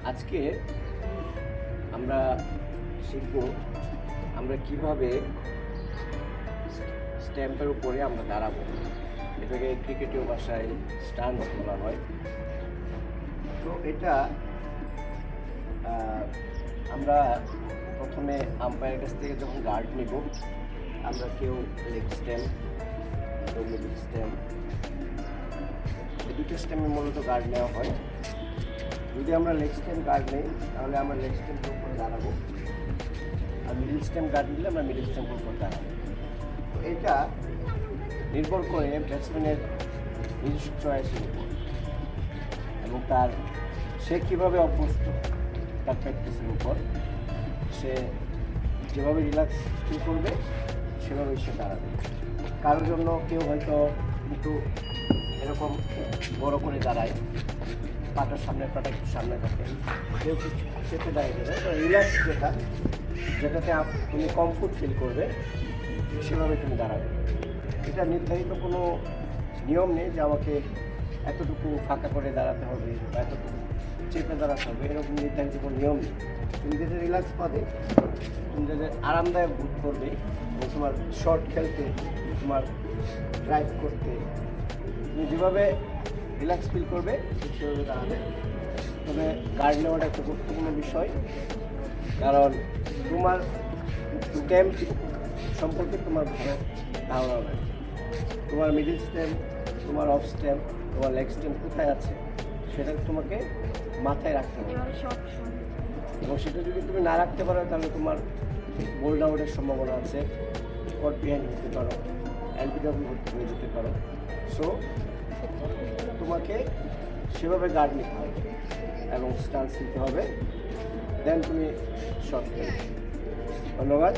আজকে আমরা শিখব আমরা কিভাবে স্ট্যাম্পের উপরে আমরা দাঁড়াবো। এটাকে ক্রিকেটীয় ভাষায় স্টান্স বলা হয়। তো এটা আমরা প্রথমে আম্পায়ারের কাছ থেকে যখন গার্ড নিব, আমরা কেউ লেগ স্ট্যাম্প, কেউ মিডল স্ট্যাম্প, এই দুটো স্ট্যাম্পে মূলত গার্ড নেওয়া হয়। যদি আমরা লেগ স্ট্যাম্প গার্ড নেই তাহলে আমরা লেগ স্ট্যাম্পের উপর দাঁড়াবো, আর মিডল স্ট্যাম্প গার্ড নিলে আমরা মিডল স্ট্যাম্পের উপর দাঁড়াবো। তো এটা নির্ভর করে ব্যাটসম্যানের নিজস্ব চয়েসের উপর এবং তার সে কীভাবে অভ্যস্ত, তার প্র্যাকটিসের উপর। সে যেভাবে রিল্যাক্স ফিল করবে সেভাবেই সে দাঁড়াবে। কারোর জন্য কেউ হয়তো একটু এরকম বড় করে দাঁড়ায়, পাটার সামনে পাটা একটু সামনে থাকে, কেউ চেপে দাঁড়িয়ে দেবে। রিল্যাক্স যেটাতে তুমি কমফোর্ট ফিল করবে সেভাবে তুমি দাঁড়াবে। এটা নির্ধারিত কোনো নিয়ম নেই যে আমাকে এতটুকু ফাঁকা করে দাঁড়াতে হবে বা এতটুকু চেপে দাঁড়াতে হবে, এরকম নির্ধারিত কোনো নিয়ম নেই। তুমি যেটা রিল্যাক্স পাবে, তুমি যেটা আরামদায়ক বোধ করবে এবং তোমার শর্ট খেলতে, তোমার ড্রাইভ করতে, তুমি যেভাবে রিল্যাক্স ফিল করবে সেভাবে দাঁড়াবে। তবে গার্ড নেওয়াটা একটা গুরুত্বপূর্ণ বিষয়, কারণ তোমার স্ট্যাম্প সম্পর্কে তোমার ভালো ধারণা নেই। তোমার মিডল স্ট্যাম্প, তোমার অফ স্ট্যাম্প, তোমার লেগ স্ট্যাম্প কোথায় আছে সেটা তোমাকে মাথায় রাখতে হবে। এবং সেটা যদি তুমি না রাখতে পারো তাহলে তোমার বোল্ড আউটের সম্ভাবনা আছে, কট বিহাইন্ড হতে পারো, এলবিডব্লিউ হয়ে যেতে পারো। সো তোমাকে সেভাবে গার্ড নিতে হবে এবং স্টান্স নিতে হবে, দেন তুমি শট খেলবে। ধন্যবাদ।